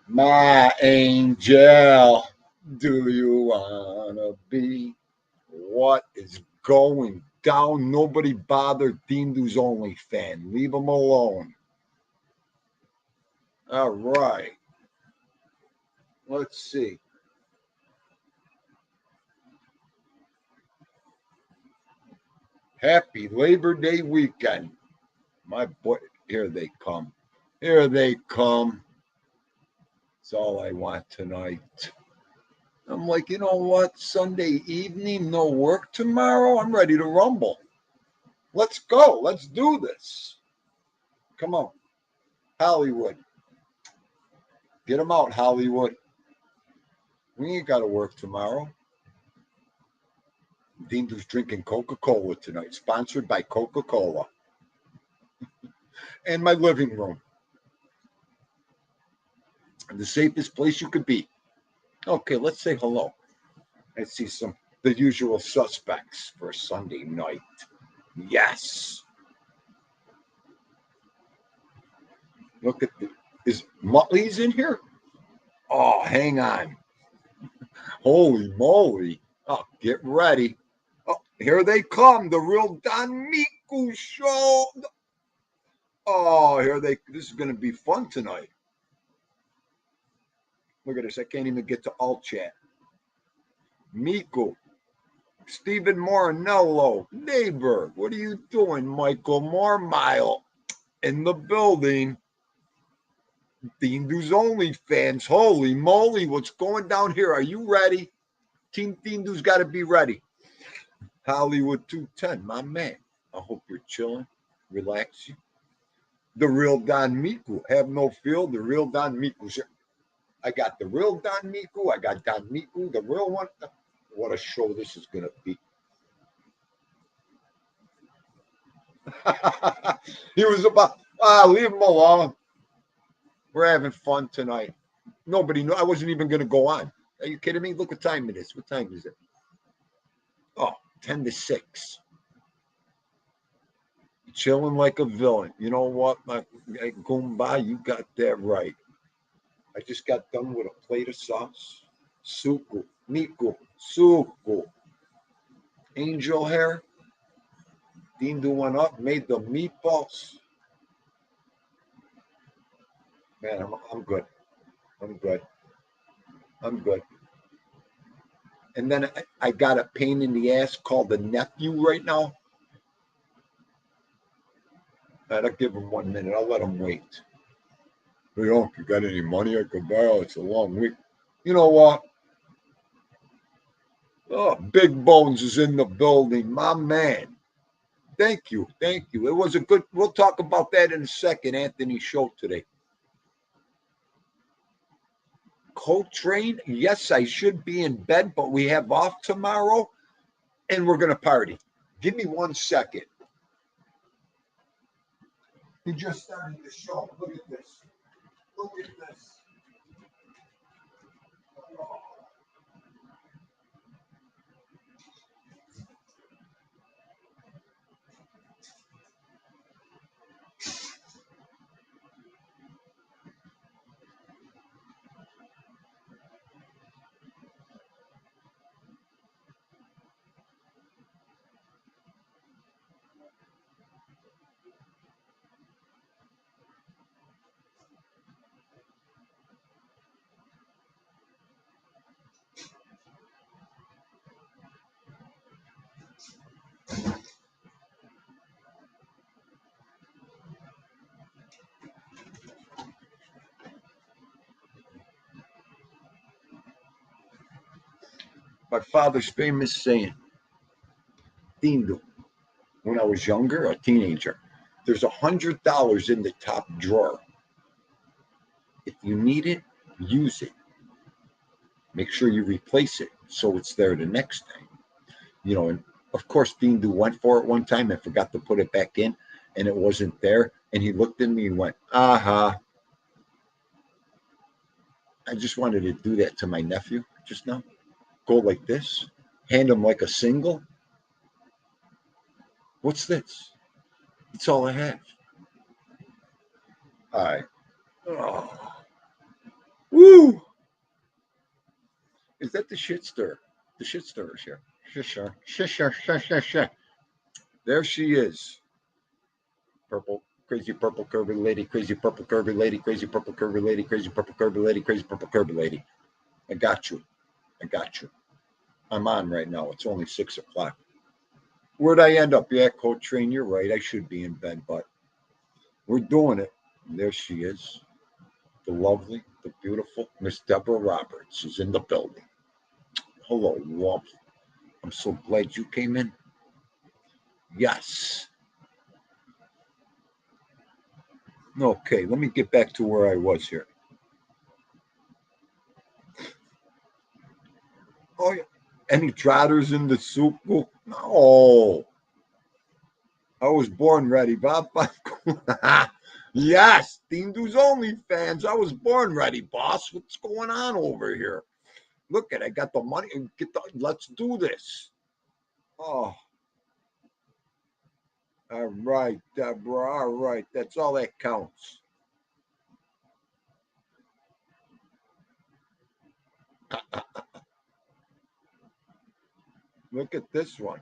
My angel, do you wanna be? What is going down? Nobody bothered Dindu's only fan. Leave him alone. All right. Let's see. Happy Labor Day weekend. My boy, here they come. Here they come. That's all I want tonight. I'm like, you know what? Sunday evening, no work tomorrow. I'm ready to rumble. Let's go. Let's do this. Come on. Hollywood. Get them out, Hollywood. We ain't got to work tomorrow. Dindu's drinking Coca-Cola tonight, sponsored by Coca-Cola. And my living room. The safest place you could be. Okay, let's say hello. Let's see the usual suspects for Sunday night. Yes. Look at is Muttley's in here? Oh, hang on. Holy moly. Oh, get ready. Oh, here they come. The real Don Miku show. Oh, this is going to be fun tonight. Look at this. I can't even get to alt chat. Miku. Stephen Morinello. Neighbor. What are you doing, Michael Marmile? In the building. Dindu's only fans. Holy moly. What's going down here? Are you ready? Team Dindu's got to be ready. Hollywood 210, my man. I hope you're chilling, relaxing. The real Don Miku. Have no fear. The real Don Miku. I got the real Don Miku. I got Don Miku, the real one. What a show this is going to be. He was about, leave him alone. We're having fun tonight. Nobody knew. I wasn't even going to go on. Are you kidding me? Look what time it is. What time is it? Oh, 10 to 6. Chilling like a villain. You know what, my Goomba, you got that right. I just got done with a plate of sauce. Suku, Miku, Suku. Angel hair. Dindu went up, made the meatballs. Man, I'm good. I'm good. I'm good. And then I got a pain in the ass called the nephew right now. I'll give him 1 minute. I'll let him wait. Hey, you got any money I could borrow? It's a long week. You know what? Oh, Big Bones is in the building, my man. Thank you. Thank you. It was a good, we'll talk about that in a second, Anthony's show today. Coltrane, yes, I should be in bed, but we have off tomorrow and we're going to party. Give me 1 second. He just started the show. Look at this. Look at this. Oh. My father's famous saying, Tindo, when I was younger, a teenager, there's $100 in the top drawer. If you need it, use it. Make sure you replace it so it's there the next time. And of course, Tindo went for it one time and forgot to put it back in, and it wasn't there. And he looked at me and went, aha. I just wanted to do that to my nephew just now. Go like this, hand him like a single. What's this? It's all I have. All right. Oh. Woo! Is that the shit stir? The shit stir is here. Sure. There she is. Purple, crazy purple curvy lady, crazy purple curvy lady, crazy purple curvy lady, crazy purple curvy lady, crazy purple curvy lady. I got you. I'm on right now. It's only 6:00. Where'd I end up? Yeah, Coltrane, you're right. I should be in bed, but we're doing it. And there she is. The lovely, the beautiful Miss Deborah Roberts is in the building. Hello, love. I'm so glad you came in. Yes. Okay, let me get back to where I was here. Oh, yeah. Any trotters in the soup? No. I was born ready, Bob. Yes, Team Du's Only fans. I was born ready, boss. What's going on over here? Look I got the money. Let's do this. Oh, all right, Deborah. All right, that's all that counts. Look at this one.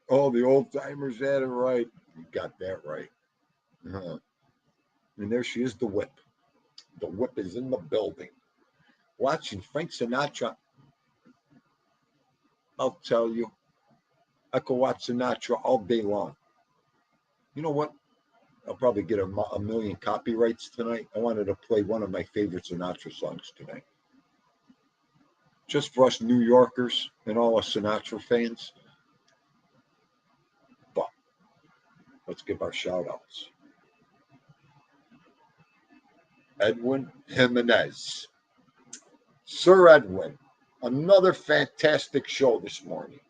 Oh, the old timers had it right. You got that right. Uh-huh. And there she is, the whip. The whip is in the building. Watching Frank Sinatra. I'll tell you, I could watch Sinatra all day long. You know what? I'll probably get a million copyrights tonight. I wanted to play one of my favorite Sinatra songs tonight. Just for us New Yorkers and all us Sinatra fans. But let's give our shout outs. Edwin Jimenez. Sir Edwin, another fantastic show this morning.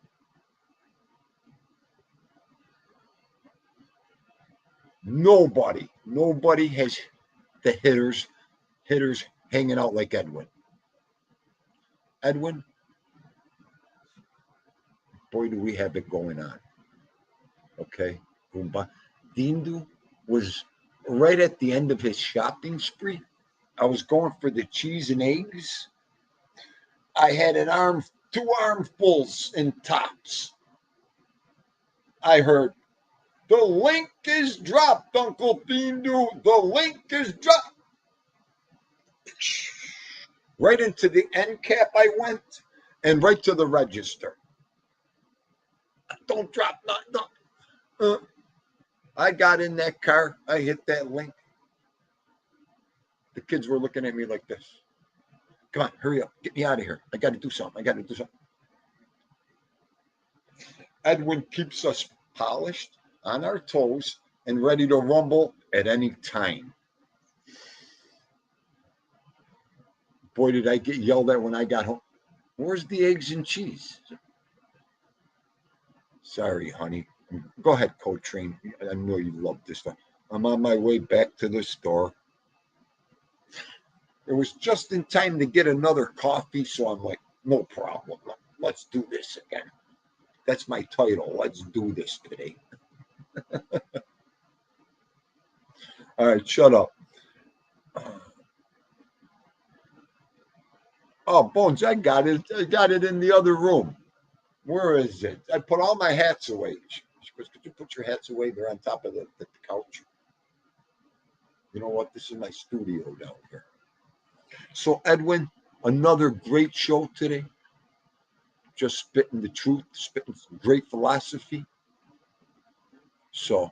Nobody has the hitters hanging out like Edwin. Edwin, boy, do we have it going on. Okay. Dindu was right at the end of his shopping spree. I was going for the cheese and eggs. I had two armfuls in tops. I heard, the link is dropped, Uncle Dindu. The link is dropped. Right into the end cap I went and right to the register. Don't drop, no. I got in that car. I hit that link. The kids were looking at me like this. Come on, hurry up. Get me out of here. I got to do something. Edwin keeps us polished, on our toes, and ready to rumble at any time. Boy, did I get yelled at when I got home. Where's the eggs and cheese? Sorry, honey. Go ahead, Coltrane. I know you love this stuff. I'm on my way back to the store. It was just in time to get another coffee, so I'm like, no problem. Let's do this again. That's my title. Let's do this today. All right, shut up. Oh, Bones, I got it. I got it in the other room. Where is it? I put all my hats away. She goes, could you put your hats away? They're on top of the couch. You know what? This is my studio down here. So, Edwin, another great show today. Just spitting the truth, spitting great philosophy. So,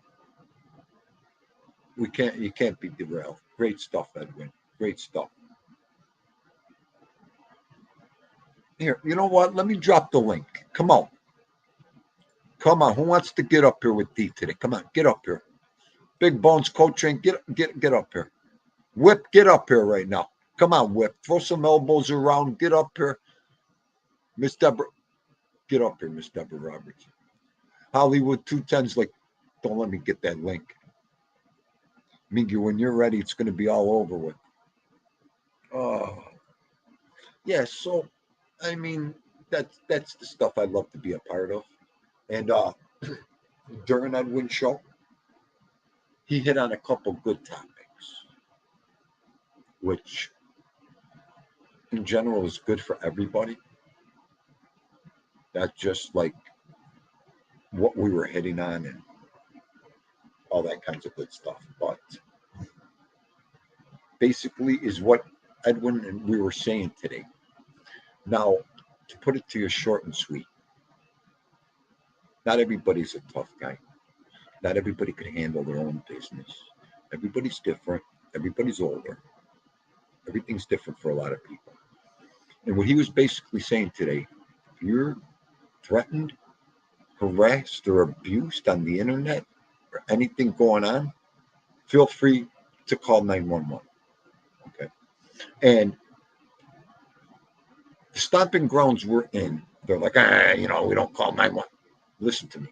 you can't be derailed. Great stuff, Edwin. Great stuff. Here, you know what? Let me drop the link. Come on. Come on. Who wants to get up here with D today? Come on, get up here. Big Bones Coltrane, get up here. Whip, get up here right now. Come on, Whip. Throw some elbows around. Get up here. Miss Deborah. Get up here, Miss Deborah Roberts. Hollywood 210's like, don't let me get that link. Mingy, when you're ready, it's going to be all over with. Oh. Yeah, so, I mean, that's the stuff I'd love to be a part of. And during Edwin's show, he hit on a couple good topics, which in general is good for everybody. Not just like what we were hitting on and all that kinds of good stuff. But basically is what Edwin and we were saying today. Now, to put it to you short and sweet, not everybody's a tough guy. Not everybody can handle their own business. Everybody's different. Everybody's older. Everything's different for a lot of people. And what he was basically saying today, if you're threatened, harassed, or abused on the internet or anything going on, feel free to call 911. Okay. And the stomping grounds we're in, they're like, we don't call 911. Listen to me.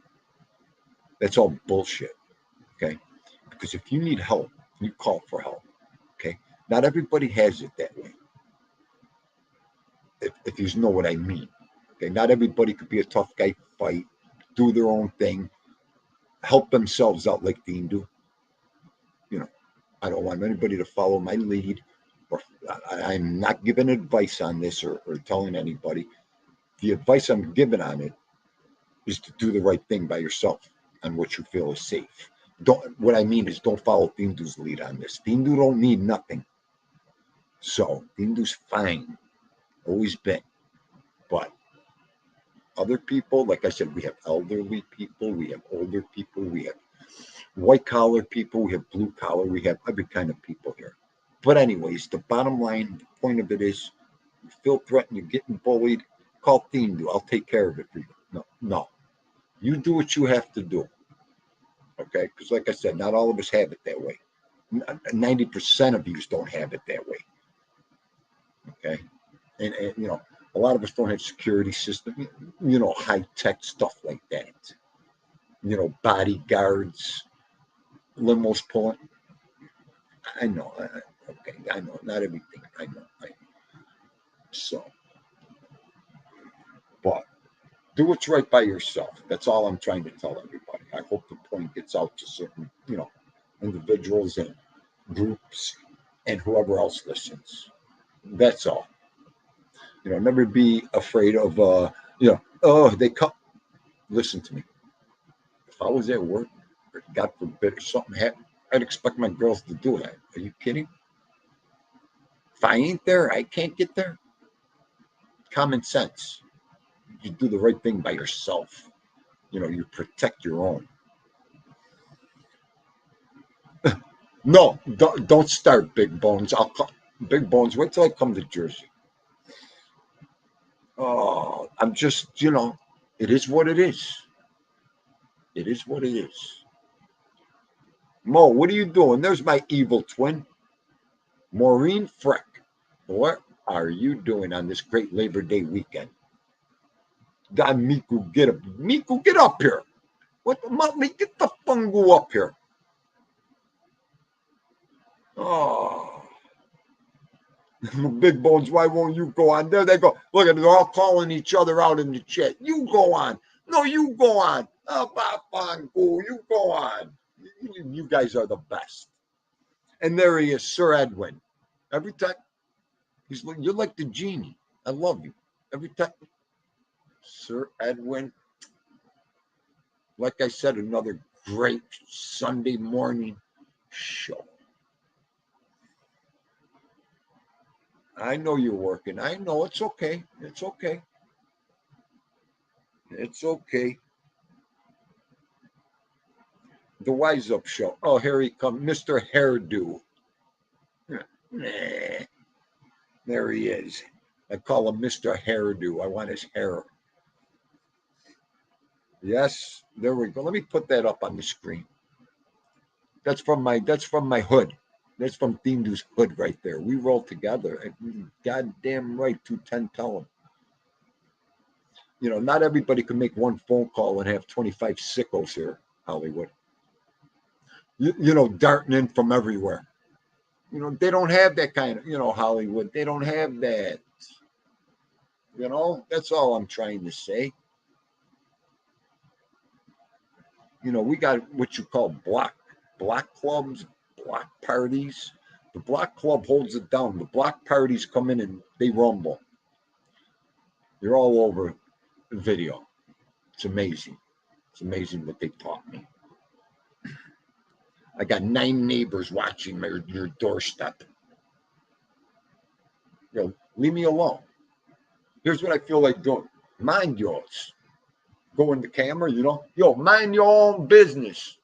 That's all bullshit. Okay. Because if you need help, you call for help. Okay. Not everybody has it that way. If you know what I mean. Okay. Not everybody could be a tough guy, fight, do their own thing, help themselves out like Dean do. I don't want anybody to follow my lead, or I'm not giving advice on this or telling anybody. The advice I'm giving on it is to do the right thing by yourself on what you feel is safe. What I mean is don't follow Dindu's lead on this. Dindu don't need nothing. So Dindu's fine. Always been. But other people, like I said, we have elderly people, we have older people, we have white collar people, we have blue collar, we have every kind of people here. But anyways, the bottom line, the point of it is, you feel threatened, you're getting bullied, call Dindu. I'll take care of it for you. No. You do what you have to do. Okay? Because like I said, not all of us have it that way. 90% of you don't have it that way. Okay? And a lot of us don't have security system, high-tech stuff like that. Bodyguards, limos pulling. I know. Okay, I know. Not everything. I know. So, Do what's right by yourself. That's all I'm trying to tell everybody. I hope the point gets out to certain, individuals and groups and whoever else listens. That's all. Never be afraid of, oh, they come. Listen to me. If I was at work, or God forbid, if something happened, I'd expect my girls to do that. Are you kidding? If I ain't there, I can't get there. Common sense. You do the right thing by yourself. You protect your own. No, don't start, Big Bones. I'll come. Big Bones, wait till I come to Jersey. Oh, I'm just, it is what it is. It is what it is. Mo, what are you doing? There's my evil twin, Maureen Freck. What are you doing on this great Labor Day weekend? God, Miku, get up. Miku, get up here. What the get the fungu up here. Oh, Big Bones, why won't you go on? There they go. Look at it. They're all calling each other out in the chat. You go on. No, you go on. Fungu, you go on. You guys are the best. And there he is, Sir Edwin. Every time you're like the genie. I love you. Every time, Sir Edwin. Like I said, another great Sunday morning show. I know you're working. I know it's okay. It's okay. It's okay. The Wise Up Show. Oh, here he comes, Mr. Hairdo. Nah, there he is. I call him Mr. Hairdo. I want his hair. Yes, there we go. Let me put that up on the screen. That's from my hood. That's from Thindu's hood right there. We roll together. Goddamn right, 210 tell him. Not everybody can make one phone call and have 25 sickos here, Hollywood. Darting in from everywhere. They don't have that kind of, Hollywood. They don't have that. That's all I'm trying to say. We got what you call block clubs, block parties. The block club holds it down. The block parties come in and they rumble. They're all over video. It's amazing. It's amazing what they taught me. I got 9 neighbors watching your doorstep. Leave me alone. Here's what I feel like doing. Mind yours. Go in the camera, mind your own business.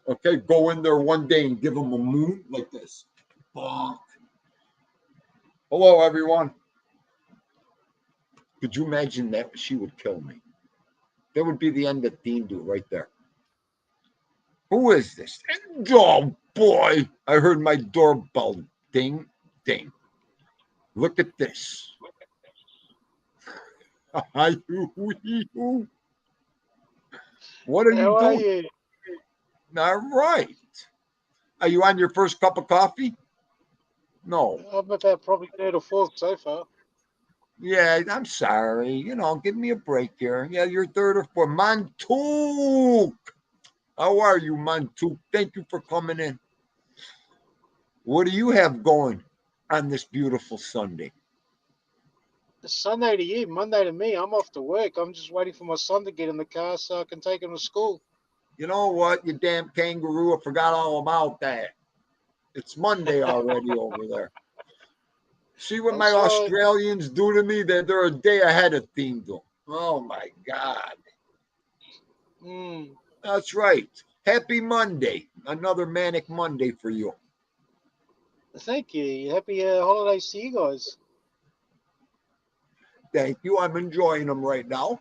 Okay, go in there one day and give them a moon like this. Bonk. Hello, everyone. Could you imagine that? She would kill me. That would be the end of Thindu right there. Who is this? Oh, boy. I heard my doorbell ding, ding. Look at this. What are you doing? You? All right. Are you on your first cup of coffee? No. I've about probably 3 or 4 so far. Yeah, I'm sorry. Give me a break here. Yeah, you're third or fourth. Mantuk. How are you, Mantuk? Thank you for coming in. What do you have going on this beautiful Sunday? It's Sunday to you, Monday to me. I'm off to work. I'm just waiting for my son to get in the car so I can take him to school. You know what, you damn kangaroo? I forgot all about that. It's Monday already over there. See what my Australians do to me? They're a day ahead of Thindu. Oh, my God. That's right. Happy Monday. Another manic Monday for you. Thank you. Happy holidays to you guys. Thank you. I'm enjoying them right now.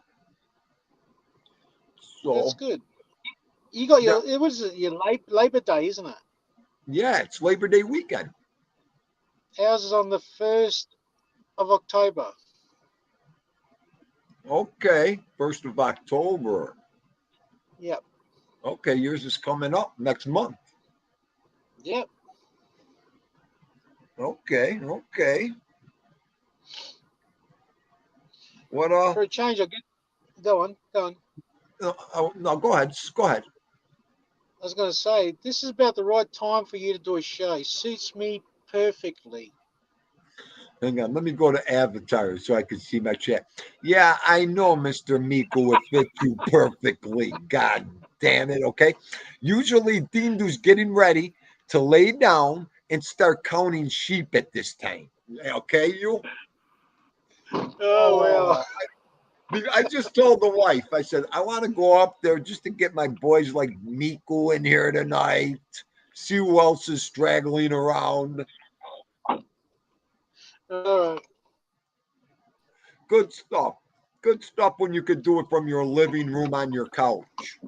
So that's good. You got it was your Labor Day, isn't it? Yeah, it's Labor Day weekend. Ours is on the 1st of October. Okay, 1st of October. Yep. Okay, yours is coming up next month. Yep. Okay. What? For a change, I get. Go on, go on. No, go ahead. Go ahead. I was going to say, this is about the right time for you to do a show. It suits me perfectly. Hang on, let me go to Avatar so I can see my chat. Yeah, I know, Mr. Miko, it fits you perfectly. God damn it. Okay. Usually, Dindu's getting ready to lay down and start counting sheep at this time. Okay, you? Oh, well. Oh, I just told the wife, I said, I want to go up there just to get my boys like Miko in here tonight, see who else is straggling around. All right. Good stuff. Good stuff when you could do it from your living room on your couch.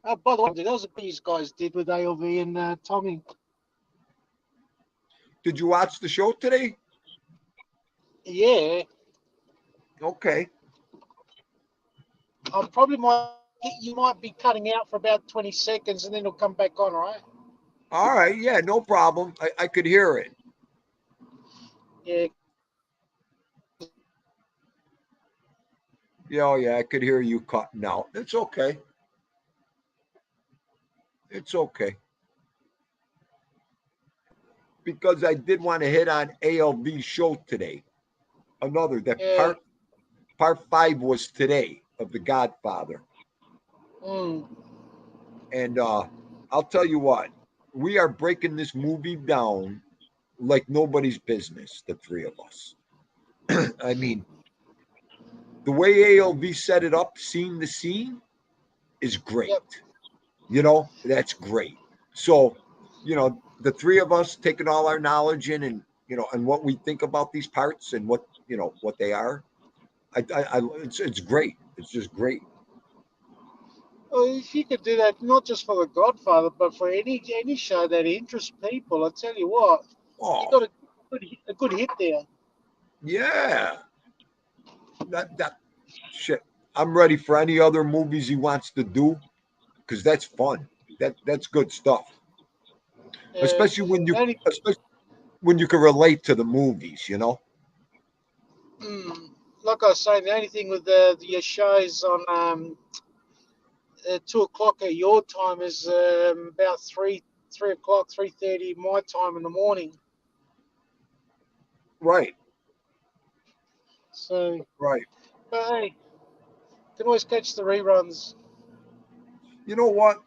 By the way, that was a thing you guys did with ALV and Tommy. Did you watch the show today? Yeah, Okay. I probably might. You might be cutting out for about 20 seconds, and then it'll come back on, right? All right. Yeah, no problem. I could hear it. Yeah. Yeah, oh, yeah, I could hear you cutting out. It's okay. It's okay. Because I did want to hit on ALV show today. Another that Yeah. part five was today of The Godfather. Mm. And I'll tell you what, we are breaking this movie down like nobody's business, the three of us. I mean, the way ALV set it up, scene to scene, is great. Yep. That's great. So, the three of us taking all our knowledge in and what we think about these parts and what they are. It's great. It's just great. Well, if you could do that, not just for The Godfather, but for any show that interests people, I tell you what, you Oh, got a good hit there. yeah. That shit. I'm ready for any other movies he wants to do because that's fun. That's good stuff. Uh, Especially when you only, especially when you can relate to the movies. mm, like I was saying, the only thing with the shows on 2 o'clock at your time is about 3 o'clock, 3:30 my time in the morning. Right, So, right. but hey, you can always catch the reruns. You know what?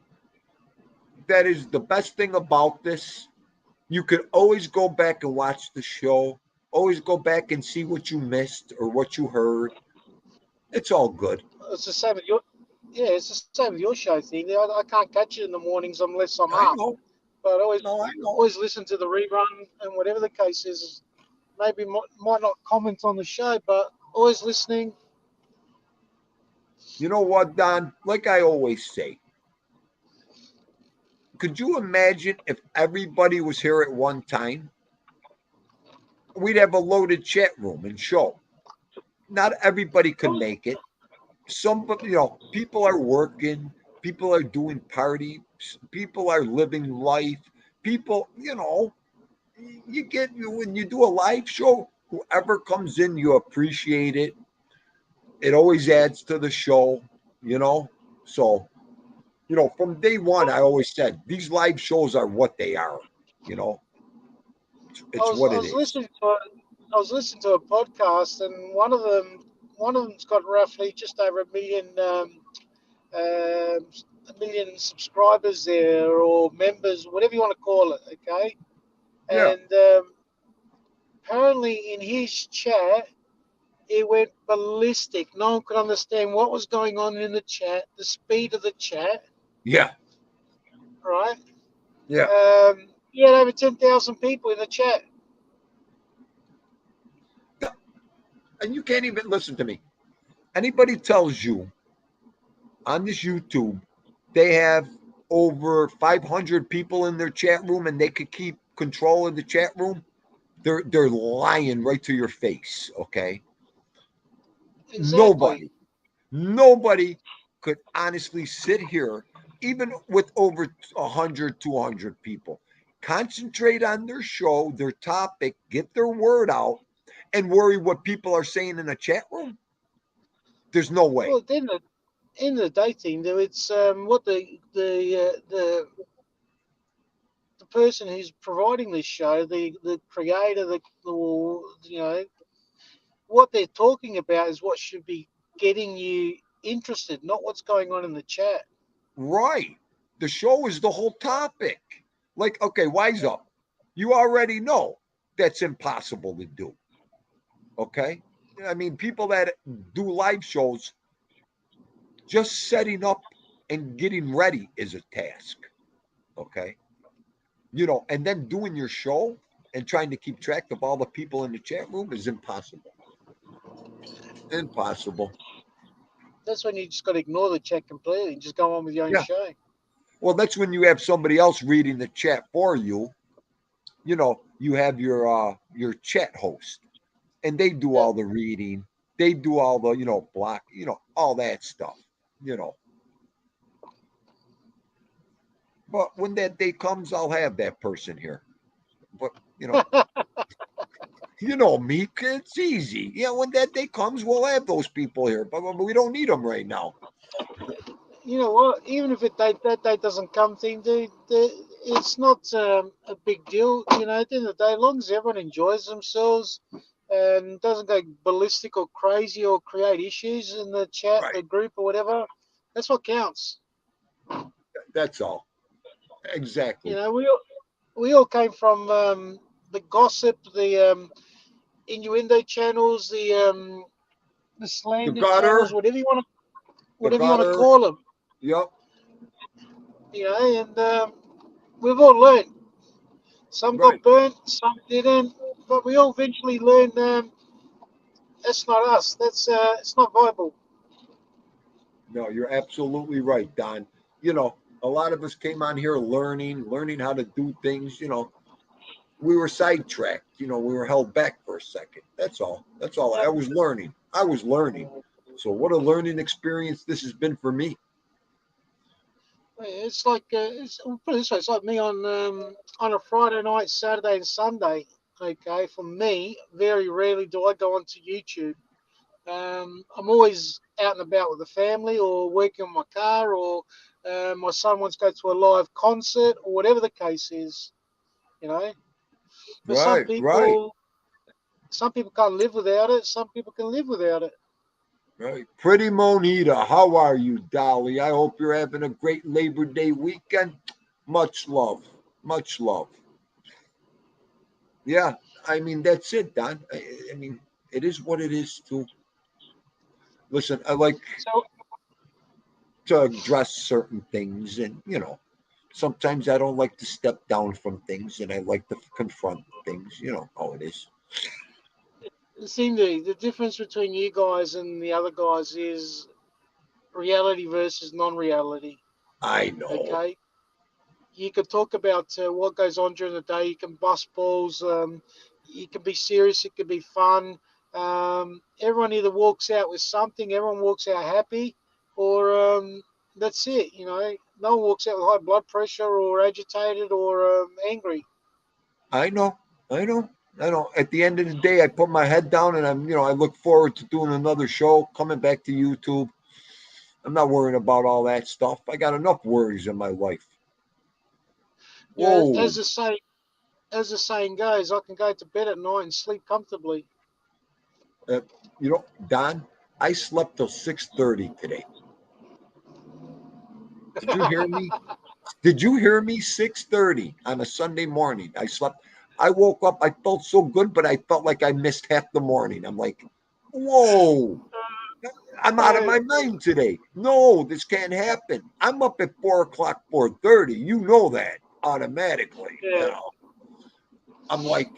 That is the best thing about this. You could always go back and watch the show, always go back and see what you missed or what you heard. It's all good. It's the same with your, yeah, it's the same with your show thing. I can't catch it in the mornings unless I'm I up. know. But I No, I know. always listen to the rerun, and whatever the case is, maybe might not comment on the show, but always listening. You know what, Don? Like I always say, could you imagine if everybody was here at one time? We'd have a loaded chat room and show. Not everybody could make it. People are working, people are doing parties, people are living life. People, you get when you do a live show, whoever comes in, you appreciate it. It always adds to the show, you know. So, from day one, I always said these live shows are what they are. You know, it's what I it was is. listening to a podcast, and one of them's got roughly just over a million subscribers there, or members, whatever you want to call it. Okay, Yeah, and apparently in his chat, it went ballistic. No one could understand what was going on in the chat, the speed of the chat, yeah, right? yeah. He had over 10,000 people in the chat. And you can't even listen to me. Anybody tells you on this YouTube they have over 500 people in their chat room and they could keep control of the chat room, they're lying right to your face. Okay, Exactly. nobody could honestly sit here, even with over 100, 200 people, concentrate on their show, their topic, get their word out, and worry what people are saying in the chat room? There's no way. Well, then the end of the day, thing, though, it's what the person who's providing this show, the creator, the you know, what they're talking about is what should be getting you interested, not what's going on in the chat. Right. The show is the whole topic. Like, okay, wise up. You already know that's impossible to do. Okay. I mean, people that do live shows, just setting up and getting ready is a task. Okay. And then doing your show and trying to keep track of all the people in the chat room is impossible. Impossible. That's when you just got to ignore the chat completely and just go on with your own Yeah. show. Well, that's when you have somebody else reading the chat for you. You have your chat host, and they do all the reading. They do all the block, all that stuff. But when that day comes, I'll have that person here. But you know me, it's easy. Yeah, when that day comes, we'll have those people here, but we don't need them right now. You know what? Even if that day doesn't come, it's not a big deal. At the end of the day, as long as everyone enjoys themselves and doesn't go ballistic or crazy or create issues in the chat, Right. the group or whatever, that's what counts. That's all. Exactly. We all came from the gossip, the innuendo channels, the slander channels, whatever you want to call them. Yep. And we've all learned. Some got burnt, some didn't, but we all eventually learned that's not us. That's it's not viable. No, you're absolutely right, Don. A lot of us came on here learning how to do things. We were sidetracked. We were held back for a second. That's all. I was learning. So what a learning experience this has been for me. It's like put it this way, it's like me on a Friday night, Saturday, and Sunday. Okay, for me, very rarely do I go onto YouTube. I'm always out and about with the family, or working on my car, or my son wants to go to a live concert, or whatever the case is. But Right. some people can't live without it. Some people can live without it. Right. Pretty Monita, how are you, Dolly? I hope you're having a great Labor Day weekend. Much love. Much love. Yeah, I mean, that's it, Don. I mean, it is what it is, too. Listen, I like to address certain things, and, sometimes I don't like to step down from things, and I like to confront things. You know how it is. Cindy, the difference between you guys and the other guys is reality versus non-reality. I know. Okay, you can talk about what goes on during the day. You can bust balls. You can be serious. It can be fun. Everyone either walks out with something. Everyone walks out happy, or that's it. No one walks out with high blood pressure or agitated or angry. I know. At the end of the day, I put my head down and I look forward to doing another show, coming back to YouTube. I'm not worrying about all that stuff. I got enough worries in my life. Whoa. As the saying goes, I can go to bed at night and sleep comfortably. Don, I slept till 6:30 today. Did you hear me? Did you hear me? 6:30 on a Sunday morning. I slept. I woke up. I felt so good, but I felt like I missed half the morning. I'm like, whoa. I'm out of my mind today. No, this can't happen. I'm up at 4:00, 4:30. You know that automatically. Yeah. I'm like,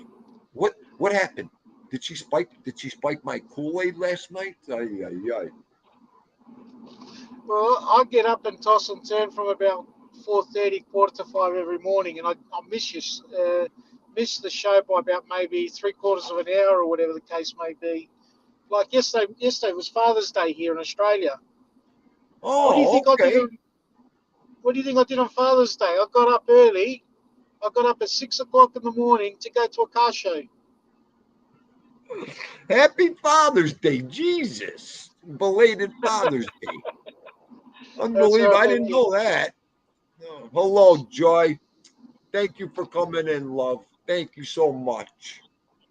what happened? Did she spike my Kool-Aid last night? Well, I get up and toss and turn from about 4:30, 4:45 every morning, and I miss the show by about maybe 3/4 of an hour or whatever the case may be. Like yesterday was Father's Day here in Australia. Oh, what do you think okay. I did on Father's Day? I got up early. I got up at 6 o'clock in the morning to go to a car show. Happy Father's Day, Jesus! Belated Father's Day. That's Unbelievable! right. I Thank didn't you. know that. Oh, hello, Joy. Thank you for coming in, love. Thank you so much.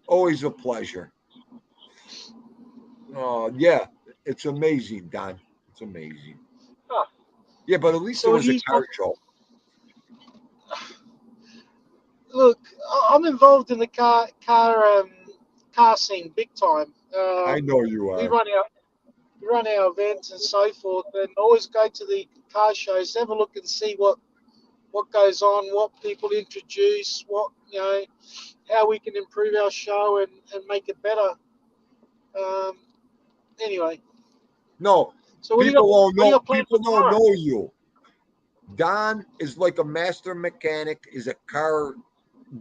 Always a pleasure. Oh, yeah, it's amazing, Don. It's amazing. Ah, Yeah, but at least it so it was a is. car show. Look, I'm involved in the car scene big time. I know you We are. run our events and so forth, and always go to the car shows, have a look and see what goes on, what people introduce, what how we can improve our show and make it better. Um, anyway, No, so what do you got? people don't What do you know. got planned for People don't tomorrow? know you. Don is like a master mechanic, is a car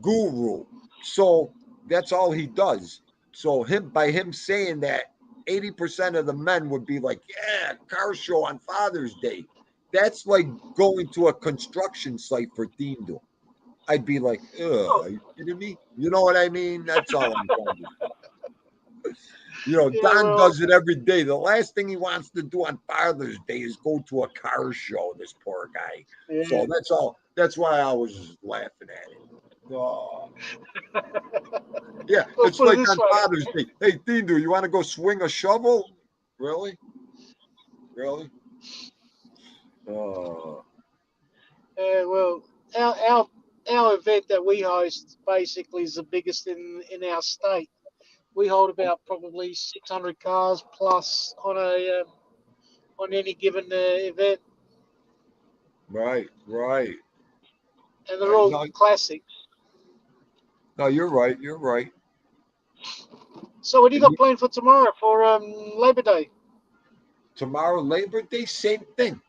guru. So that's all he does. So by him saying that, 80% of the men would be like, yeah, car show on Father's Day. That's like going to a construction site for Dindo. I'd be like, ugh, Oh, are you kidding me? You know what I mean? That's all I'm trying to say. yeah, Don well, does it every day. The last thing he wants to do on Father's Day is go to a car show, this poor guy. yeah. So that's all. That's why I was laughing at it. Oh. Yeah, Well, it's put it like this on way. Father's Day. Hey, Dindu, you want to go swing a shovel? Really? Really? Uh, Well, our event that we host basically is the biggest in our state. We hold about probably 600 cars plus on any given event, right, right. and they're all No, classics. no, you're right. You're right. So, what do you got planned for tomorrow for Labor Day? Tomorrow, Labor Day, same thing.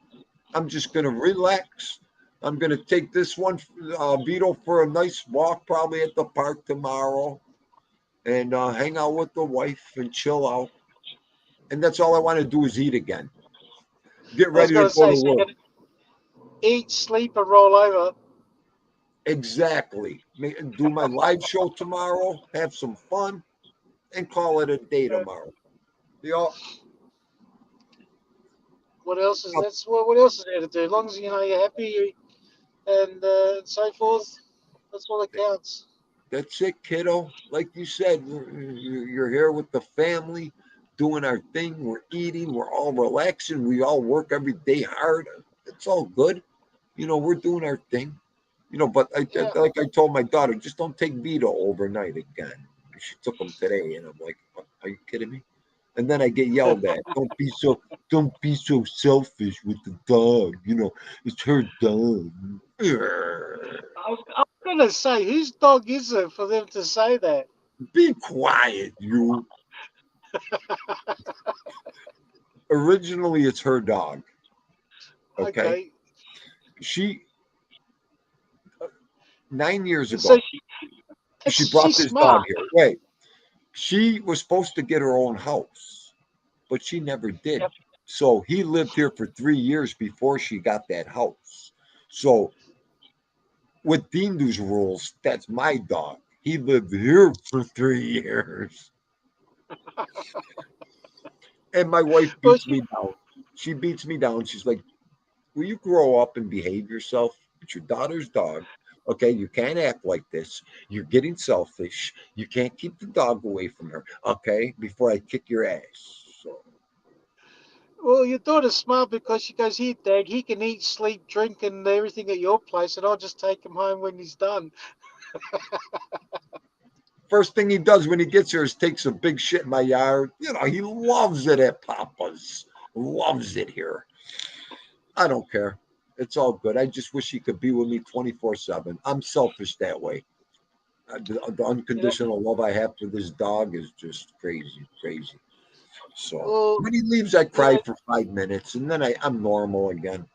I'm just going to relax. I'm going to take this one, Vito, for a nice walk, probably at the park tomorrow, and hang out with the wife and chill out. And that's all I want to do is eat again. Get I was ready going to to go say, to so you're work. going to eat, sleep, and roll over. Exactly. Do my live show tomorrow, have some fun, and call it a day Uh, tomorrow. You know, what else is uh, that's what else is there to do? As long as you're happy and so forth, that's all that counts. that's it, kiddo. Like you said, you're here with the family, doing our thing. We're eating. We're all relaxing. We all work every day hard. It's all good. We're doing our thing. But Yeah. like I told my daughter, just don't take Vito overnight again. She took him today, and I'm like, are you kidding me? And then I get yelled at. Don't be so selfish with the dog. It's her dog. I was going to say, whose dog is it for them to say that? Be quiet, you. Originally, it's her dog. Okay, Okay. she 9 years So ago she brought she's this dog smart. here. Wait, she was supposed to get her own house, but she never did. Yep. So he lived here for 3 years before she got that house. So with Dindu's rules, that's my dog. He lived here for 3 years. And my wife Well, beats me down. She beats me down. She's like, will you grow up and behave yourself? It's your daughter's dog. Okay, you can't act like this. You're getting selfish. You can't keep the dog away from her. Okay, before I kick your ass. So your daughter's smart because she goes, here, Dad, he can eat, sleep, drink, and everything at your place, and I'll just take him home when he's done. first thing he does when he gets here is takes a big shit in my yard. He loves it at Papa's. Loves it here. I don't care. It's all good. I just wish he could be with me 24/7. I'm selfish that way. The You know, unconditional love I have for this dog is just crazy, crazy. So well, when he leaves, I you cry know, for 5 minutes, and then I'm normal again.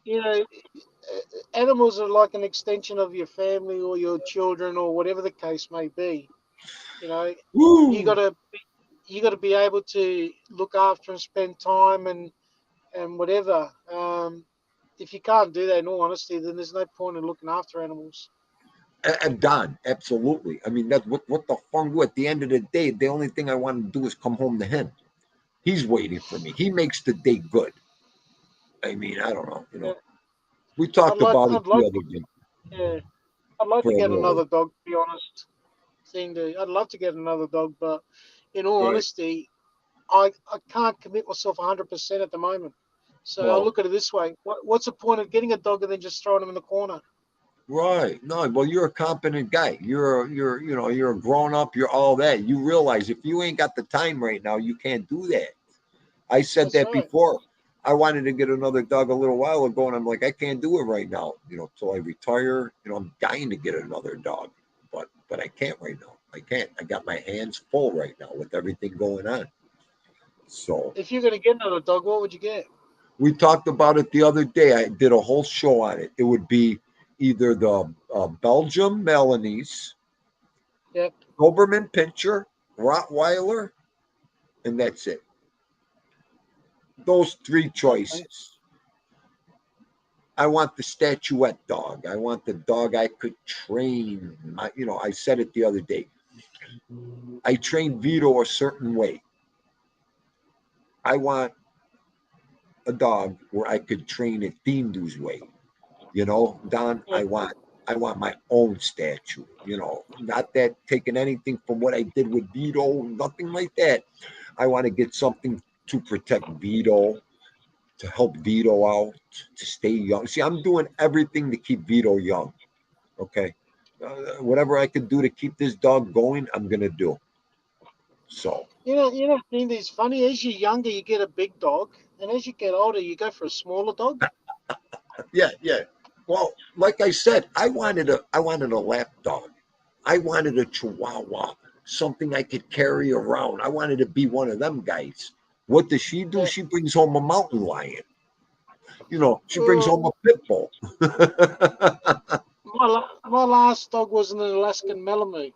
you know, animals are like an extension of your family or your children or whatever the case may be. You know, you Woo! gotta you gotta be able to look after and spend time and whatever. If you can't do that, in all honesty, then there's no point in looking after animals. Don, absolutely. I mean, that's what the fun do. At the end of the day, the only thing I want to do is come home to him. He's waiting for me. He makes the day good. I mean, I don't know. Yeah. We talked about it I'd the like other to, day yeah, I'd like for to a get little. another dog. To be honest, I'd love to get another dog, but in all Right. honesty, I can't commit myself 100% at the moment. So I Well, look at it this way: what's the point of getting a dog and then just throwing him in the corner? right. No, well, you're a competent guy. You're a grown up. You're all that. You realize if you ain't got the time right now, you can't do that. I said That's that right. before. I wanted to get another dog a little while ago, and I'm like, I can't do it right now. Till I retire. I'm dying to get another dog, but I can't right now. I can't. I got my hands full right now with everything going on. So If you're going to get another dog, what would you get? we talked about it the other day. I did a whole show on it. It would be either the Belgium Melanies, Yep. Doberman Pinscher, Rottweiler, and that's it. Those three Okay. choices. I want the statuette dog. I want the dog I could train. I said it the other day. I trained Vito a certain way. I want a dog where I could train it Dindu's way. Don, Yeah. I want my own statue. Not that taking anything from what I did with Vito, nothing like that. I want to get something to protect Vito, to help Vito out, to stay young. See, I'm doing everything to keep Vito young. Okay. Whatever I can do to keep this dog going, I'm gonna do. So Thing that's funny. As you're younger, you get a big dog, and as you get older, you go for a smaller dog. yeah, yeah. Well, like I said, I wanted a lap dog. I wanted a Chihuahua, something I could carry around. I wanted to be one of them guys. What does she do? Yeah. She brings home a mountain lion. She brings home Uh, a pit bull. my last dog was an Alaskan Malamute.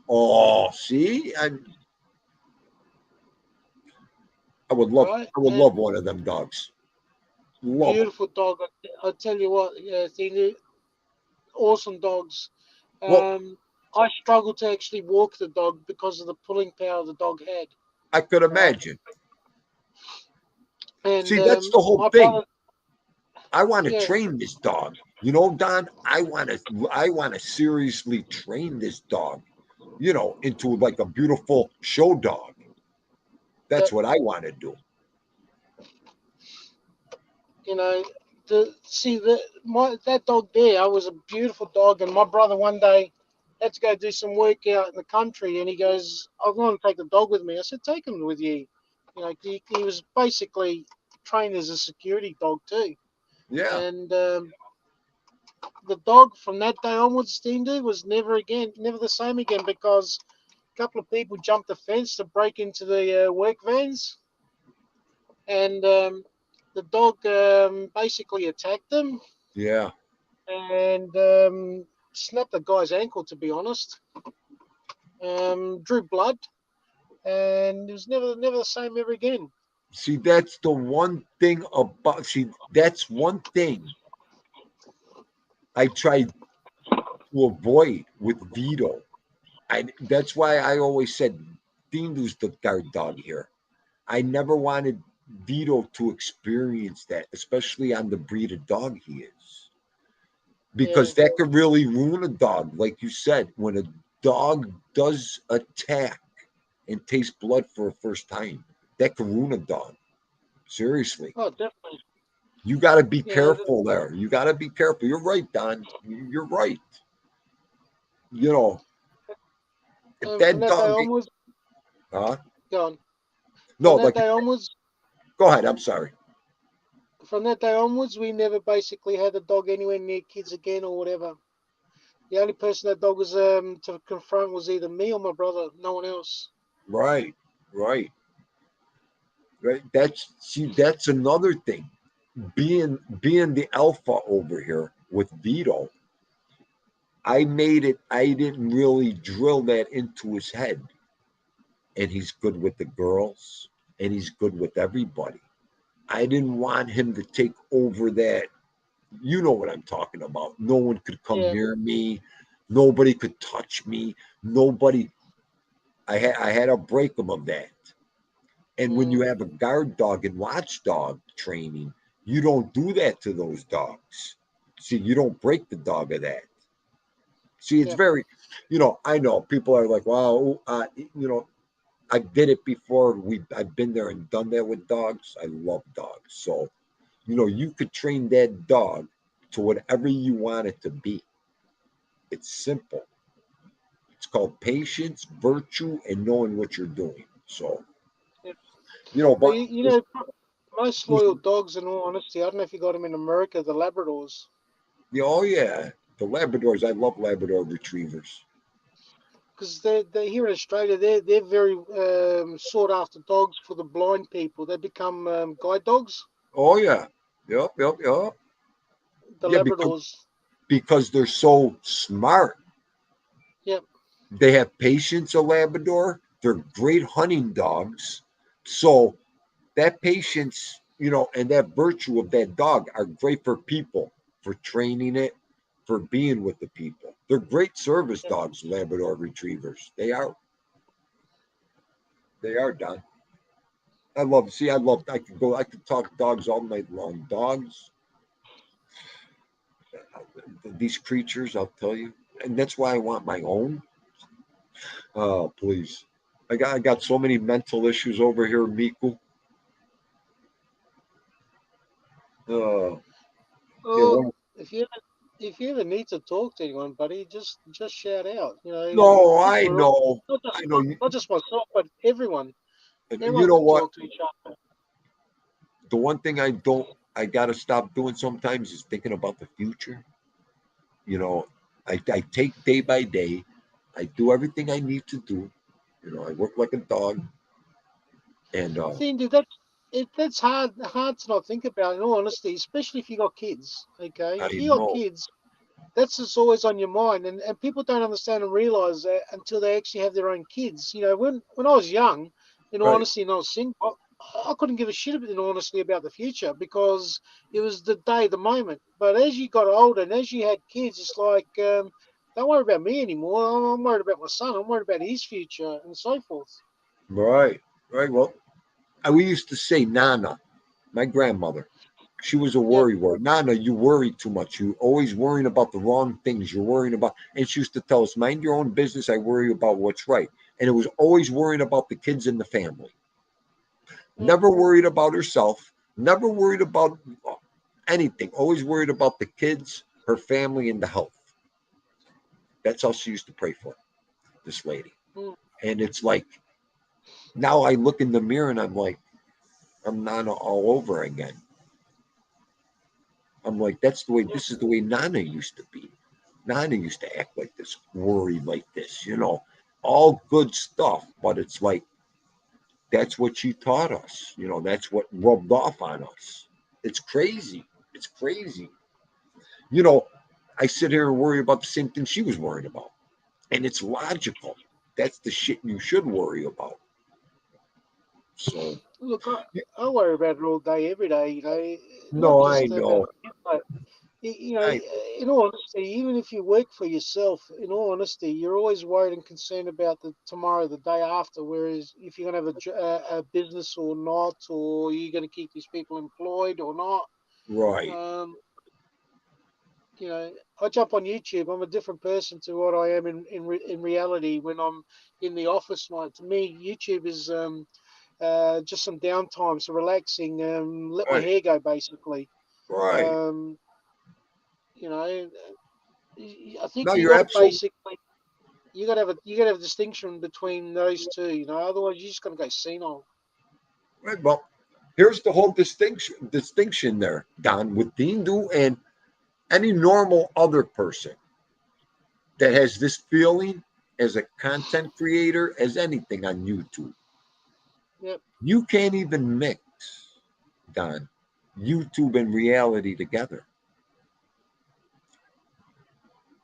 Oh, see, I would love, Right? I would And love one of them dogs. Love them. beautiful dog. I tell you what, yeah, awesome dogs. Well, Um, I struggled to actually walk the dog because of the pulling power the dog had. I could Right? imagine. And See, that's the whole my thing. brother, I want to yeah, train this dog. Don, I want to seriously train this dog, into like a beautiful show dog. yeah, That's what I want to do. you know, that dog there was a beautiful dog. And my brother one day had to go do some work out in the country, and he goes, "I'm going to take the dog with me." I said, "Take him with you." He was basically trained as a security dog too. Yeah. And the dog from that day onwards, Steam was never the same again because a couple of people jumped the fence to break into the work vans, and the dog basically attacked them Yeah. and snapped the guy's ankle. To be honest, drew blood, and it was never the same ever again. See, that's the one thing about, see, that's one thing I tried to avoid with Vito. That's why I always said Dindu's the guard dog here. I never wanted Vito to experience that, especially on the breed of dog he is, Yeah, because that could really ruin a dog. Like you said, when a dog does attack and taste blood for a first time, that could ruin a dog. Seriously. oh, definitely. You got to be You know, careful there. You got to be careful. You're right, Don. You're right. You know, if from that that day dog, onwards, huh? gone. No, From that like, day onwards, go ahead. I'm sorry. we never basically had the dog anywhere near kids again or whatever. The only person that dog was to confront was either me or my brother. No one else. Right, right, right. That's another thing. Being the alpha over here with Vito, I didn't really drill that into his head. And he's good with the girls and he's good with everybody. I didn't want him to take over that. You know what I'm talking about. No one could come Yeah, near me. Nobody could touch me. Nobody. I had to break them of that. And when you have a guard dog and watchdog training, you don't do that to those dogs. See, you don't break the dog of that. See, it's Yep. very, I know people are like, wow, I did it before. I've been there and done that with dogs. I love dogs. So, you could train that dog to whatever you want it to be. It's simple. It's called patience, virtue, and knowing what you're doing. So, Yep. but You know, most loyal dogs, in all honesty, I don't know if you got them in America, the Labradors, oh yeah, the Labradors. I love Labrador retrievers. because they're here in Australia. They're very sought after dogs for the blind people. They become guide dogs, Oh yeah, yep, yep, yep. the Yeah, because Labradors. because they're so smart. Yep. They have patience. A Labrador. They're great hunting dogs. So that patience, and that virtue of that dog are great for people, for training it, for being with the people. They're great service Yep. dogs, Labrador retrievers. They are. They are, Don. I could talk dogs all night long. Dogs, these creatures, I'll tell you. And that's why I want my own. Oh, please. I got so many mental issues over here, Miku. Uh, yeah, Well, if you ever need to talk to anyone, buddy, just shout out. You know, no, I we're all, know. not just I know. You, not just myself, but everyone. you Everyone know can what? talk to each other. The one thing I got to stop doing sometimes is thinking about the future. You know, I take day by day. I do everything I need to do. I work like a dog. And See, dude, that's hard to not think about. In all honesty, especially if you got kids. Okay, I if you got know, kids, that's just always on your mind, and people don't understand and realize that until they actually have their own kids. You know, when I was young, in all right, honesty, and I was single, I couldn't give a shit, in all honesty, about the future because it was the day, the moment. But as you got older and as you had kids, it's like, don't worry about me anymore. I'm worried about my son. I'm worried about his future and so forth. right, right. Well, we used to say Nana, my grandmother. She was a Yep. worry word. Nana, you worry too much. You always worrying about the wrong things. You're worrying about, and she used to tell us, mind your own business. I worry about what's right. And it was always worrying about the kids and the family. Yep. Never worried about herself. Never worried about anything. Always worried about the kids, her family, and the health. That's all she used to pray for, this lady. Mm. And it's like, now I look in the mirror and I'm like, I'm Nana all over again. I'm like, Yep. this is the way Nana used to be. Nana used to act like this, worry like this, all good stuff. But it's like, that's what she taught us. That's what rubbed off on us. It's crazy. It's crazy. You know, I sit here and worry about the same thing she was worried about. And it's logical. That's the shit you should worry about. So, Look, I worry about it all day, every day. You know, not no, I just about know. the kids, but you know, I in all honesty, even if you work for yourself, in all honesty, you're always worried and concerned about the tomorrow, the day after. Whereas if you're going to have a business or not, or you're going to keep these people employed or not, right. um, you know, I jump on YouTube. I'm a different person to what I am in reality when I'm in the office. Like to me, YouTube is just some downtime, so relaxing, let my Right. hair go basically. Right. Um, you know, I think No, you you're got to absolutely basically you got to have a distinction between those two. You know, otherwise you're just gonna go senile. right. Well, here's the whole distinction there, Don, with Dindu and any normal other person that has this feeling as a content creator, as anything on YouTube. Yep. You can't even mix, Don, YouTube and reality together.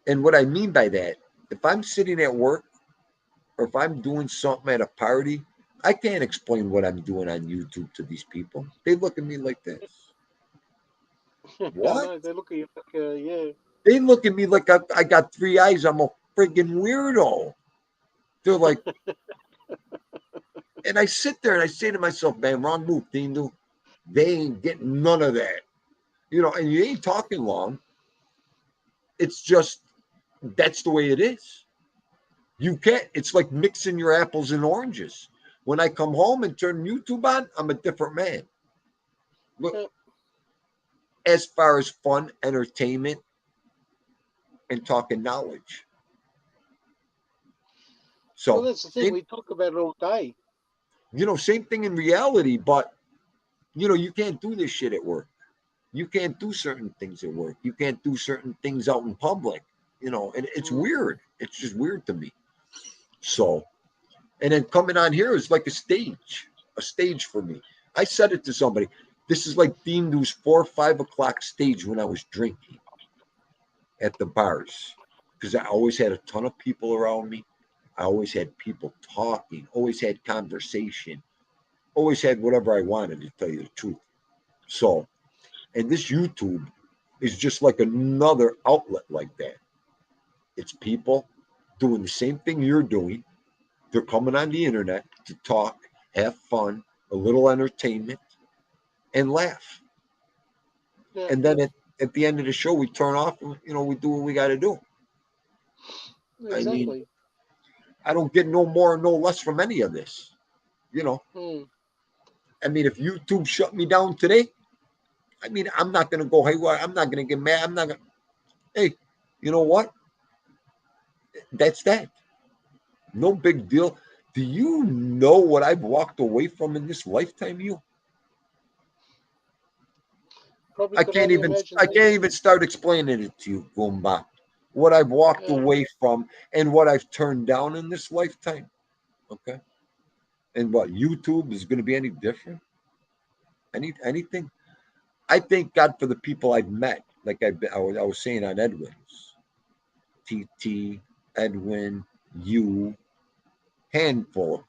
And what I mean by that, if I'm sitting at work or if I'm doing something at a party, I can't explain what I'm doing on YouTube to these people. They look at me like this. I What? know they look at you like, yeah. They look at me like I got three eyes. friggin' weirdo. They're like, and I sit there and I say to myself, man, wrong move, Dindu. They ain't getting none of that. And you ain't talking long. It's just that's the way it is. You can't, it's like mixing your apples and oranges. When I come home and turn YouTube on, I'm a different man. Look, Yeah. as far as fun, entertainment, and talking knowledge. Well, So, that's the thing. We talk about it all day. same thing in reality, but you can't do this shit at work. You can't do certain things at work. You can't do certain things out in public, and it's Mm. weird. It's just weird to me. So, and then coming on here is like a stage for me. I said it to somebody. This is like Dean News 4 or 5 o'clock stage when I was drinking at the bars because I always had a ton of people around me. I always had people talking, always had conversation, always had whatever I wanted to tell you the truth. So, and this YouTube is just like another outlet like that. It's people doing the same thing you're doing. They're coming on the internet to talk, have fun, a little entertainment, and laugh. Yeah, And then at the end of the show, we turn off and, we do what we got to do. I mean, exactly. I don't get no more or no less from any of this. You know, Mm. I mean, if YouTube shut me down today, I mean, I'm not going to go haywire. I'm not going to get mad. I'm not going to, hey, you know what? That's that. No big deal. Do you know what I've walked away from in this lifetime, you? Probably I could can't only even imagine. I can't even start explaining it to you, Goomba. What I've walked Yeah. away from and what I've turned down in this lifetime. Okay. And what YouTube is going to be any different? Anything? I thank God for the people I've met. Like I was saying on Edwin's, TT, Edwin, you, handfuls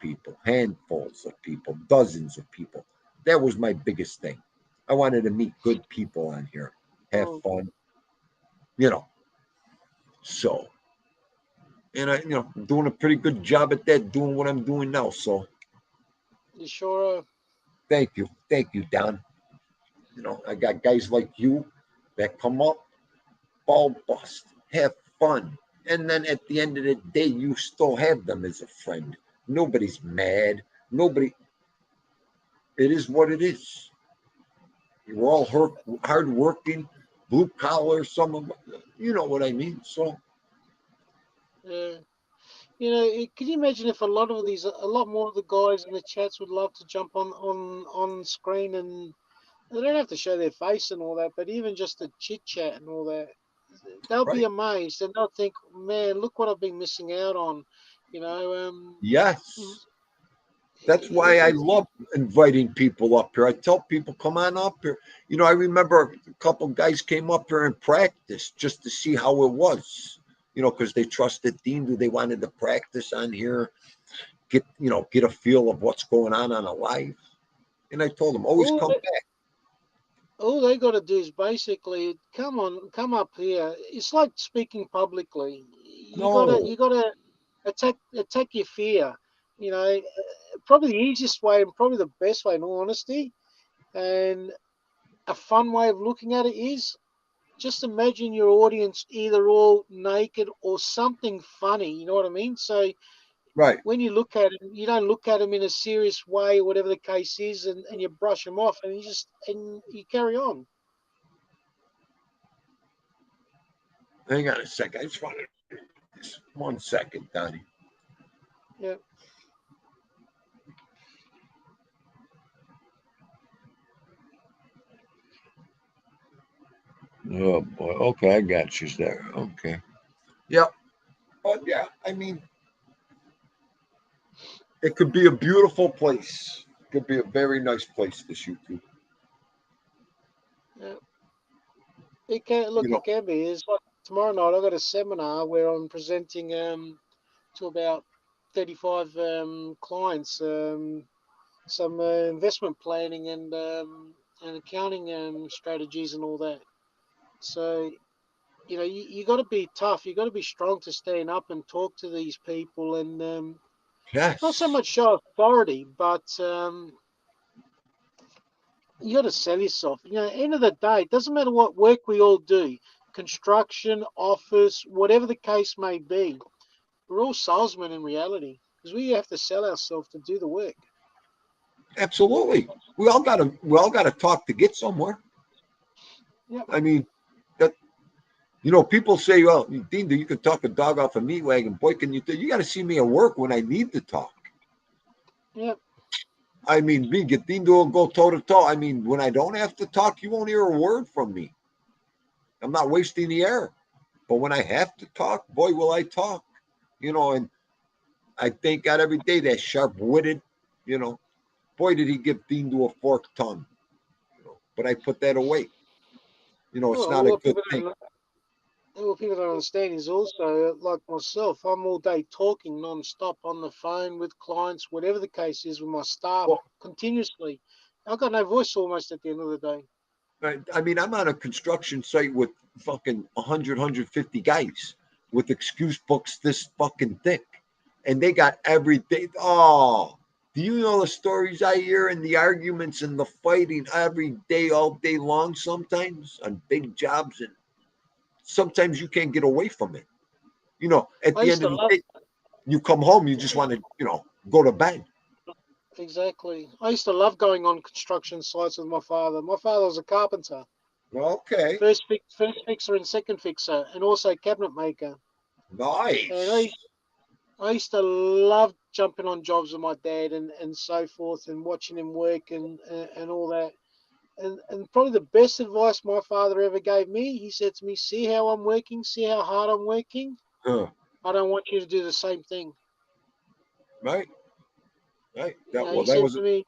of people, dozens of people. That was my biggest thing. I wanted to meet good people on here, have Mm. fun, you know. So, and I'm doing a pretty good job at that, doing what I'm doing now. So, You sure are. thank you, Don. I got guys like you that come up, ball bust, have fun, and then at the end of the day, you still have them as a friend. Nobody's mad. Nobody. It is what it is. We're all hard working, blue collar. Some of you know what I mean. So Yeah. Can you imagine if a lot more of the guys in the chats would love to jump on screen, and they don't have to show their face and all that, but even just the chit chat and all that, they'll be right, amazed and they'll think, man, look what I've been missing out on. You know, yes, that's why I love inviting people up here. I tell people, come on up here. I remember a couple guys came up here and practiced just to see how it was. Because they trusted Dean, they wanted to practice on here, get a feel of what's going on a live. And I told them, always all come back. all they got to do is basically come up here. It's like speaking publicly. No, You gotta attack your fear. Probably the easiest way and probably the best way, in all honesty, and a fun way of looking at it is just imagine your audience either all naked or something funny. You know what I mean? So right. when you look at them, you don't look at them in a serious way or whatever the case is, and you brush them off, and you carry on. Hang on a second. I just wanted just 1 second, Donnie. Yeah. Oh boy. Okay, I got you there. Okay. Yep. But yeah, I mean, it could be a beautiful place. It could be a very nice place to shoot to. Yeah. It can You look. know, It can be. It's like tomorrow night. I got a seminar where I'm presenting to about 35 clients some investment planning and accounting strategies and all that. So you got to be tough. You got to be strong to stand up and talk to these people, and not so Yes, much show authority, but you got to sell yourself. End of the day, it doesn't matter what work we all do, construction, office, whatever the case may be. We're all salesmen in reality because we have to sell ourselves to do the work. absolutely. We all gotta talk to get somewhere. Yep. I mean, that people say, well, Dean, you can talk a dog off a meat wagon. Boy, can you got to see me at work when I need to talk. Yep. I mean, me get Dean to go toe to toe. I mean, when I don't have to talk, you won't hear a word from me. I'm not wasting the air. But when I have to talk, boy, will I talk. And I thank God every day that sharp witted, you know, boy, did he give Dean to a forked tongue. But I put that away. It's Well, not a good thing. what people don't understand is also like myself. I'm all day talking non-stop on the phone with clients, whatever the case is, with my staff Well, continuously. I've got no voice almost at the end of the day. I mean, I'm on a construction site with fucking 100, guys with excuse books this fucking thick. And they got everything. Oh, do you know the stories I hear and the arguments and the fighting every day, all day long, sometimes on big jobs? And sometimes you can't get away from it. At I the used end to of the love day, you come home, you just want to, go to bed. exactly. I used to love going on construction sites with my father. My father was a carpenter, Okay. first fixer and second fixer, and also cabinet maker. And Nice. I used to love jumping on jobs with my dad and so forth, and watching him work and all that. And probably the best advice my father ever gave me, he said to me, "See how I'm working, see how hard I'm working. Huh. I don't want you to do the same thing." Right. Right. He That said was to me,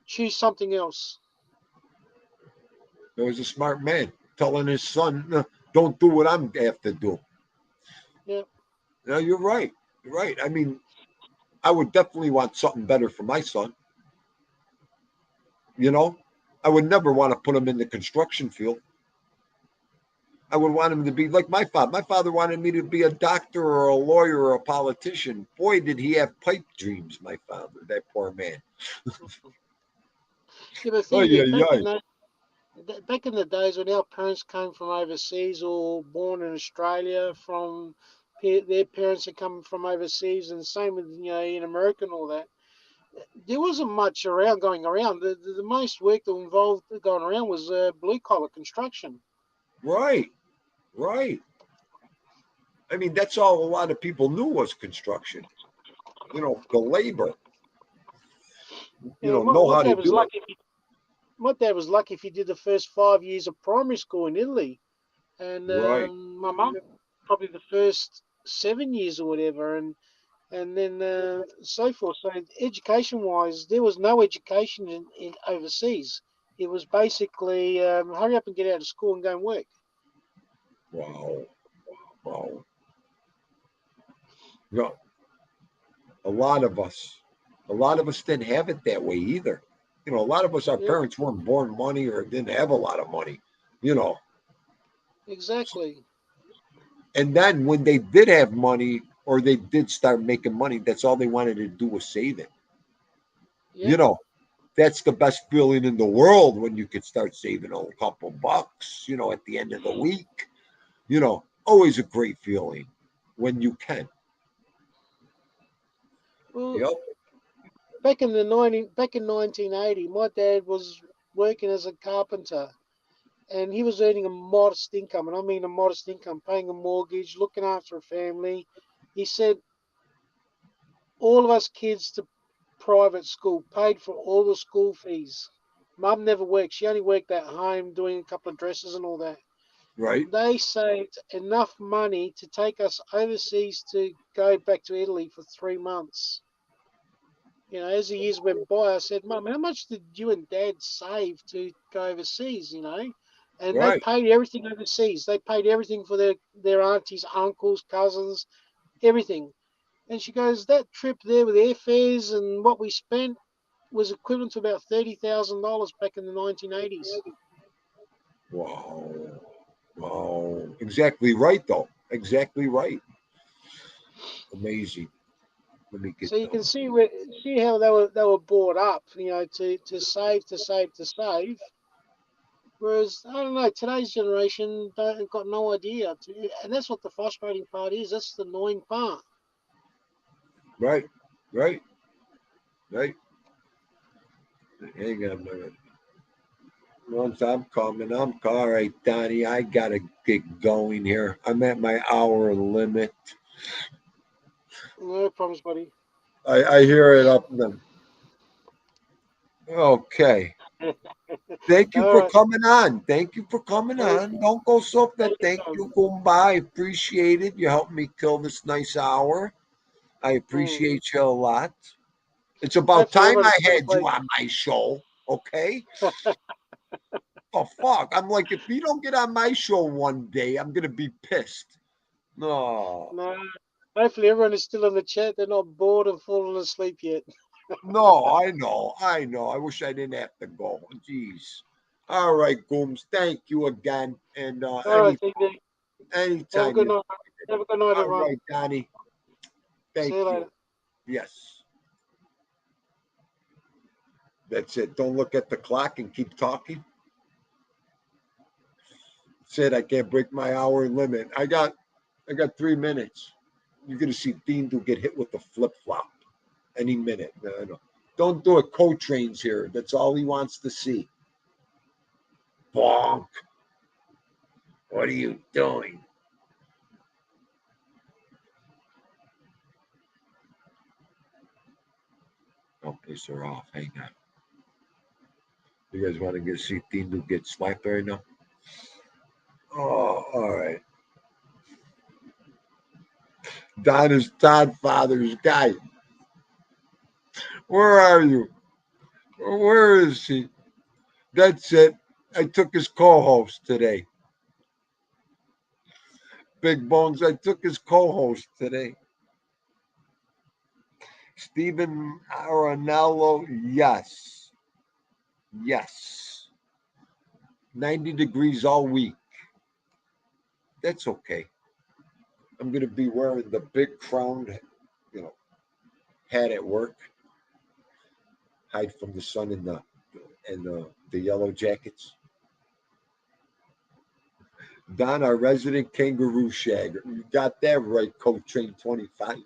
"Choose something else." There was a smart man telling his son, "No, don't do what I'm have to do." Yeah. No, you're right. You're right. I mean, I would definitely want something better for my son. You know, I would never want to put him in the construction field. I would want him to be like my father. My father wanted me to be a doctor or a lawyer or a politician. Boy, did he have pipe dreams, my father, that poor man. Yeah, but the Oh, thing yeah, is, yeah. back in the days when our parents came from overseas or born in Australia from their parents had come from overseas, and same with in America and all that. There wasn't much around going around. The most work that involved going around was blue collar construction. Right, right. I mean, that's all a lot of people knew was construction. The labor, know My how to dad was do it. lucky. My dad was lucky if he did the first 5 years of primary school in Italy, and Right. my mum probably the first 7 years or whatever, and then so forth. So education wise, there was no education in overseas. It was basically hurry up and get out of school and go and work. Wow. Wow. No, a lot of us didn't have it that way either. A lot of us, our Yep, parents weren't born money or didn't have a lot of money, you know. exactly. And then when they did have money or they did start making money, that's all they wanted to do was save it. You Yep. know, that's the best feeling in the world when you could start saving a couple bucks, at the end of the week. Always a great feeling when you can. Well, Yep. back in 1980, my dad was working as a carpenter, and he was earning a modest income, and I mean a modest income, paying a mortgage, looking after a family. He said all of us kids to private school, paid for all the school fees. Mum never worked. She only worked at home doing a couple of dresses and all that. Right. They saved enough money to take us overseas to go back to Italy for 3 months. As the years went by, I said, "Mum, how much did you and Dad save to go overseas?" And they Right. paid everything overseas. They paid everything for their aunties, uncles, cousins, everything. And she goes, "That trip there with airfares and what we spent was equivalent to about $30,000 back in the 1980s." Wow. Oh, exactly right, though. Exactly right. Amazing. Let me get So you can those. see how they were brought up, to save, to save, to save. Whereas I don't know, today's generation don't got no idea, and that's what the frustrating part is. That's the annoying part. Right, right, right. Hang on a minute. Once all right, Donnie. I gotta get going here. I'm at my hour limit. No problems, buddy. I hear it up then. Okay. Thank you All for right. coming on. Thank you for coming Any- on. Don't go soft that. Thank Anytime. you, Kumba. I appreciate it. You helped me kill this nice hour. I Mm. appreciate you a lot. It's about Hopefully time everyone I has a had you great. on my show. Okay. Oh fuck. I'm like, if you don't get on my show one day, I'm gonna be pissed. No. No. Hopefully everyone is still in the chat. They're not bored and fallen asleep yet. No, I know. I know. I wish I didn't have to go. Jeez. All right, Gooms. Thank you again. And All right, TD. Have a anytime good you. night. Have a good night, All everyone. right, Donnie. See you Thank you. later. Yes. That's it. Don't look at the clock and keep talking. Said I can't break my hour limit. I got 3 minutes. You're gonna see Dean do get hit with the flip flop any minute. No, no. Don't do it. Co-trains here. That's all he wants to see. Bonk. What are you doing? Don't piss her off. Hang on. You guys want to get see Dean do get slapped right now? Oh, all right. Don is Godfather's guy. Where are you? Where is he? That's it. I took his co-host today. Big Bones, I took his co-host today. Stephen Aronello, yes. Yes. 90 degrees all week. That's okay. I'm going to be wearing the big crowned, you know, hat at work. Hide from the sun and the yellow jackets. Don, our resident kangaroo shagger. You got that right, Coach Train 25.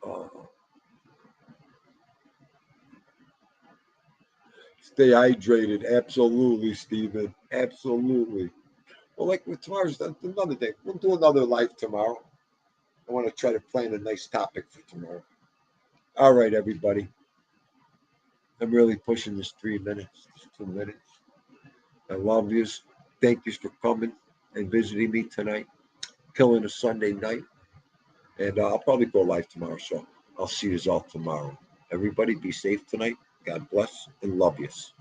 Uh, Stay hydrated. Absolutely, Stephen. Absolutely. Well, like tomorrow's another day. We'll do another live tomorrow. I want to try to plan a nice topic for tomorrow. All right, everybody. I'm really pushing this 3 minutes, 2 minutes. I love yous. Thank yous for coming and visiting me tonight. Killing a Sunday night. And I'll probably go live tomorrow. So I'll see yous all tomorrow. Everybody be safe tonight. God bless and love yous.